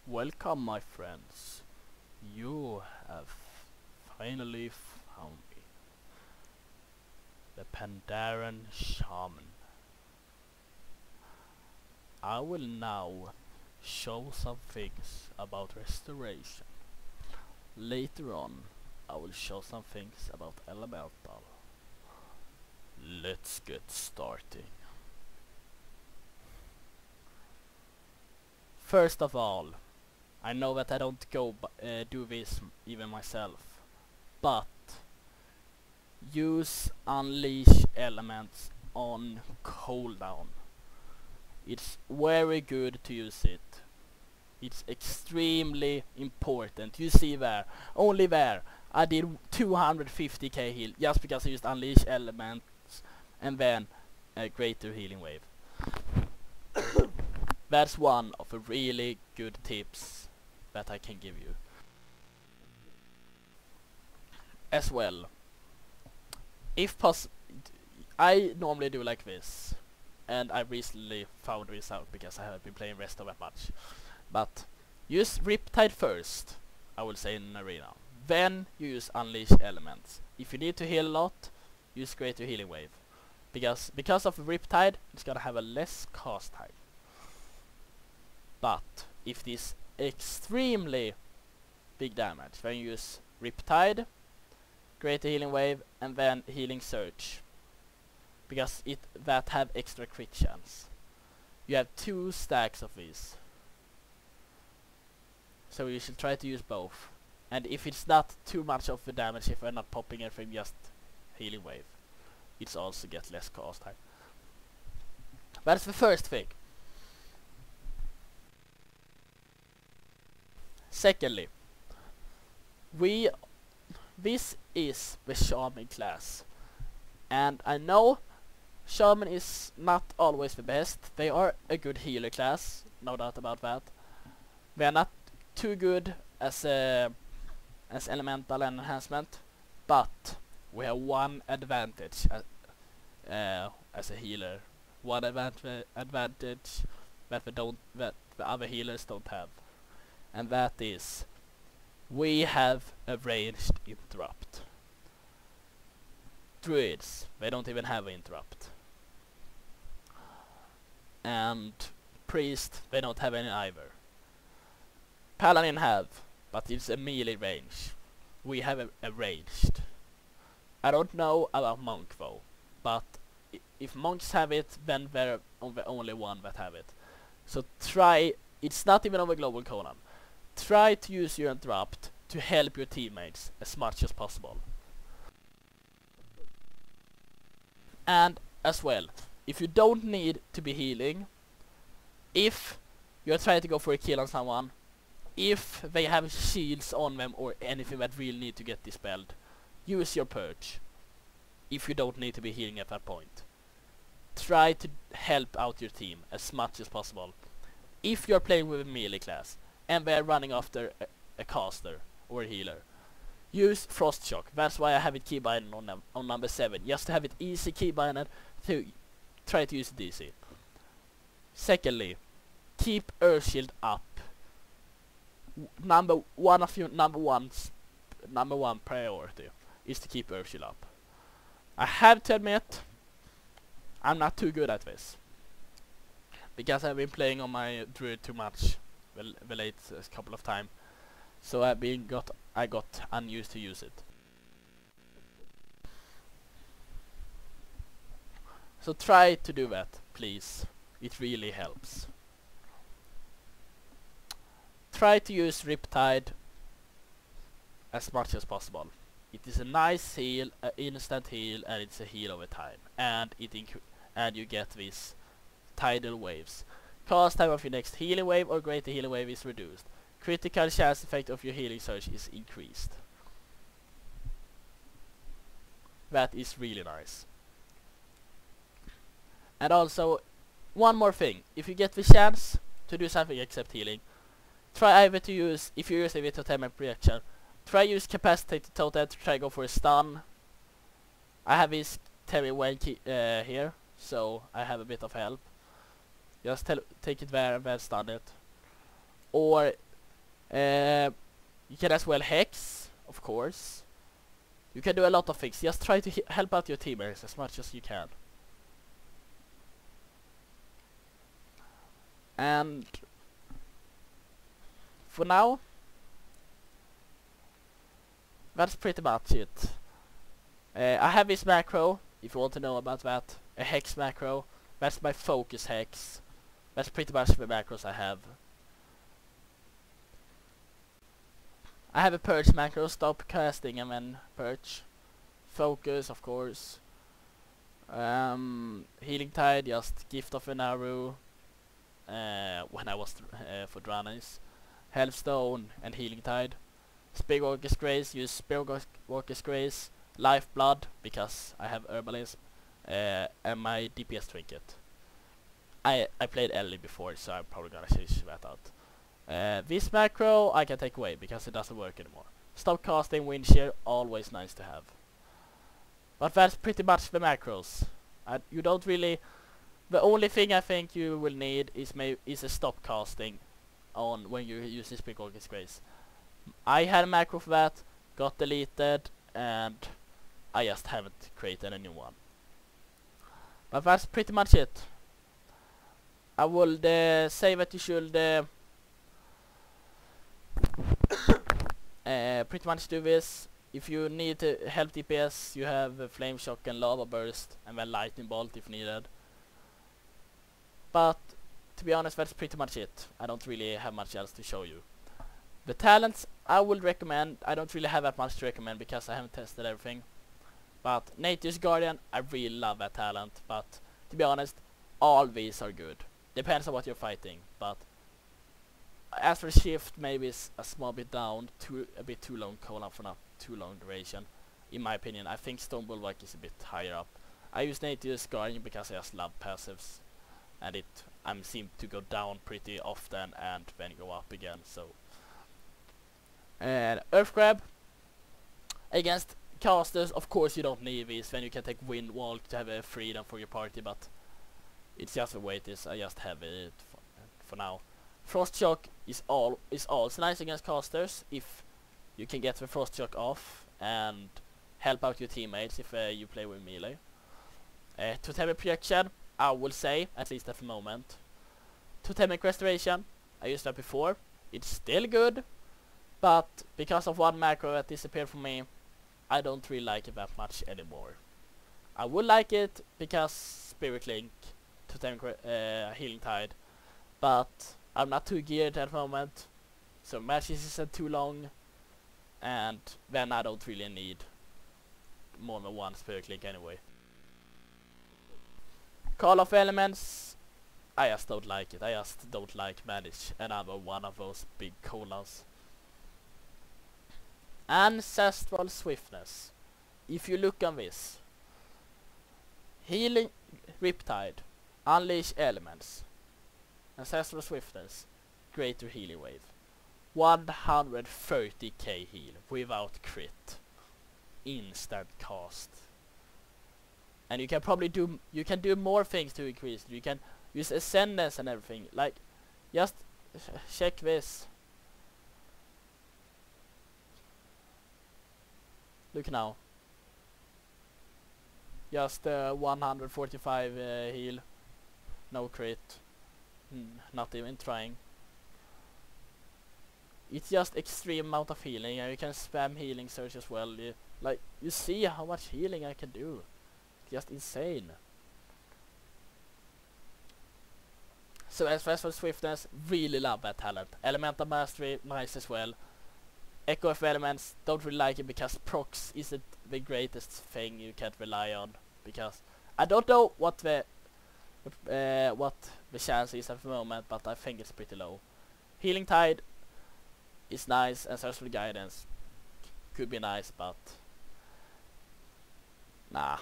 Welcome, my friends. You have finally found me, the Pandaren shaman. I will now show some things about restoration. Later on, I will show some things about elemental. Let's get starting. First of all, I know that I don't do this even myself, but use unleash elements on cooldown. It's very good to use it. It's extremely important. You see there, only there, I did 250k heal just because I used unleash elements and then a greater healing wave. That's one of the really good tips that I can give you. As well, if possible, I normally do like this, and I recently found this out because I haven't been playing resto that much. But use Riptide first, I will say, in an arena. Then you use unleash elements. If you need to heal a lot, use greater healing wave. Because of Riptide, it's gonna have a less cast time. But if it is extremely big damage, then you use Riptide, greater healing wave, and then healing surge, because that have extra crit chance. You have 2 stacks of these, so you should try to use both. And if it's not too much of the damage, if we're not popping everything, just healing wave, it's also get less cast time. That's the first thing. Secondly, this is the shaman class, and I know shaman is not always the best. They are a good healer class, no doubt about that. They are not too good as elemental and enhancement, but we have one advantage as a healer. One advantage that the other healers don't have. And that is, we have a ranged interrupt. Druids, they don't even have an interrupt. And priest, they don't have any either. Paladin have, but it's a melee range. We have a ranged. I don't know about monk though, but if monks have it, then they're the only one that have it. So try, it's not even on the global Conan. Try to use your interrupt to help your teammates as much as possible. And as well, if you don't need to be healing, if you're trying to go for a kill on someone, if they have shields on them or anything that really need to get dispelled, use your purge. If you don't need to be healing at that point, try to help out your team as much as possible. If you're playing with a melee class and they're running after a caster or a healer, use Frost Shock. That's why I have it keybinded on number 7, just to have it easy keybinded to try to use it easy. Secondly, keep Earth Shield up. Number one priority is to keep Earth Shield up. I have to admit, I'm not too good at this, because I've been playing on my druid too much the late couple of times, so I got unused to use it. So try to do that, please. It really helps. Try to use Riptide as much as possible. It is a nice heal, an instant heal, and it's a heal over time, and you get these tidal waves. Cast time of your next healing wave or greater healing wave is reduced. Critical chance effect of your healing surge is increased. That is really nice. And also, one more thing. If you get the chance to do something except healing, try either to use, if you use a totem reaction, try use Capacitated Totem to try go for a stun. I have this Terry Wayne here, so I have a bit of help. Just take it there and then stun it. Or You can as well hex, of course. You can do a lot of things. Just try to help out your teammates as much as you can. And for now, that's pretty much it. I have this macro, if you want to know about that, a hex macro. That's my focus hex. That's pretty much the macros I have. I have a purge macro, stop casting and then purge. Focus, of course. Healing tide, just gift of an arrow. When I was for Dranis. Hellstone and healing tide. Spearwalker's Grace, use Spearwalker's Grace. Lifeblood, because I have herbalism. And my DPS trinket. I played Ellie before, so I'm probably gonna change that out. This macro I can take away because it doesn't work anymore. Stop casting, wind shear, always nice to have. But that's pretty much the macros. You don't really. The only thing I think you will need is a stop casting on when you're using Spearwalker's Grace. I had a macro for that, got deleted, and I just haven't created a new one. But that's pretty much it. I would say that you should pretty much do this. If you need help DPS, you have Flame Shock and Lava Burst, and then Lightning Bolt if needed. But to be honest, that's pretty much it. I don't really have much else to show you. The talents I would recommend, I don't really have that much to recommend because I haven't tested everything. But Nature's Guardian, I really love that talent, but to be honest, all these are good. Depends on what you're fighting, but as for Shift, maybe it's a small bit down, a bit too long cooldown for not too long duration. In my opinion, I think Stone Bulwark is a bit higher up. I use Nature's Guardian because I just love passives, and I seem to go down pretty often and then go up again. So, and Earth Grab against casters, of course you don't need these. Then you can take Wind Walk to have a freedom for your party, but it's just the way it is. I just have it for now. Frost Shock is also nice against casters if you can get the Frost Shock off and help out your teammates if you play with melee. Totemic Projection, I will say, at least at the moment. Totemic Restoration, I used that before. It's still good, but because of one macro that disappeared from me, I don't really like it that much anymore. I would like it because Spirit Link, Totemic Healing Tide, but I'm not too geared at the moment, so matches isn't too long, and then I don't really need more than one Spirit Link anyway. Call of Elements, I just don't like it. I just don't like manage another one of those big cooldowns. Ancestral Swiftness. If you look on this, Healing Riptide, Unleash Elements, Ancestral Swiftness, Greater Healing Wave, 130k heal without crit, instant cast. And you can probably do more things to increase it. You can use Ascendance and everything. Like, just check this. Look now. Just 145 heal. No crit. Not even trying. It's just extreme amount of healing, and you can spam healing search as well. You see how much healing I can do. Just insane. So as for Swiftness, really love that talent. Elemental Mastery, nice as well. Echo of Elements, don't really like it because procs isn't the greatest thing you can't rely on. Because I don't know what the chance is at the moment, but I think it's pretty low. Healing Tide is nice, and Surgical Guidance could be nice, but nah.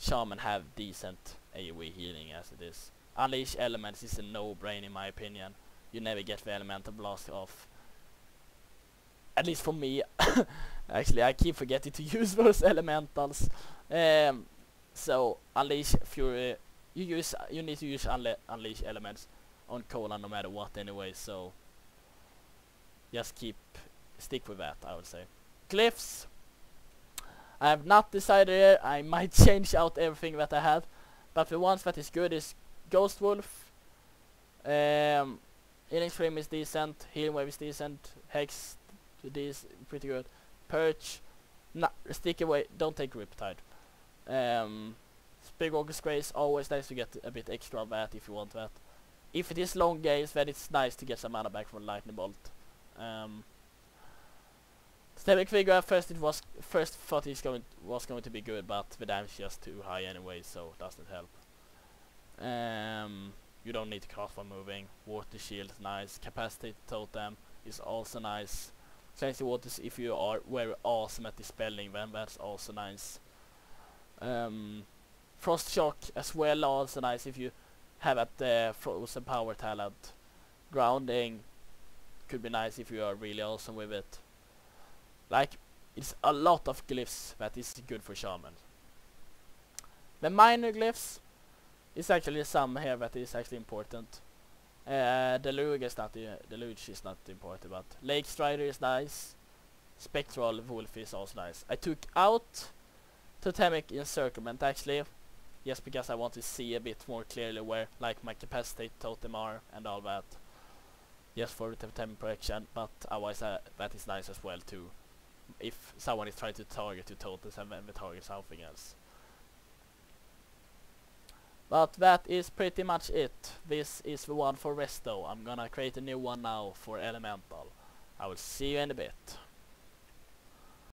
Shaman have decent AoE healing as it is. Unleash Elements is a no-brain in my opinion. You never get the Elemental Blast off. At least for me. Actually, I keep forgetting to use those elementals. So Unleash Fury. You need to use Unleash Elements on Cola no matter what anyway. So just stick with that, I would say. Glyphs. I have not decided yet. I might change out everything that I have, but the ones that is good is Ghost Wolf. Healing Stream is decent. Healing Wave is decent. Hex is pretty good. Perch. Stick away. Don't take Riptide. Speedwalker's Grace, always nice to get a bit extra of that if you want that. If it is long games, then it's nice to get some mana back from Lightning Bolt. Stemic Figure at first thought it was going to be good, but the damage is just too high anyway, so it doesn't help. You don't need to cast while moving. Water Shield is nice. Capacity Totem is also nice. Cleansing Waters, if you are very awesome at dispelling, then that's also nice. Frost Shock as well, also nice if you have at Frozen Power talent. Grounding could be nice if you are really awesome with it. Like, it's a lot of glyphs that is good for shaman. The minor glyphs is actually some here that is actually important. Deluge is not important, but Lake Strider is nice. Spectral Wolf is also nice. I took out Totemic Encirclement actually, just because I want to see a bit more clearly where like my Capacity Totem are and all that. Just for the Totem protection, but otherwise that is nice as well too. If someone is trying to target two totems and then they target something else. But that is pretty much it. This is the one for resto. I'm gonna create a new one now for elemental. I will see you in a bit.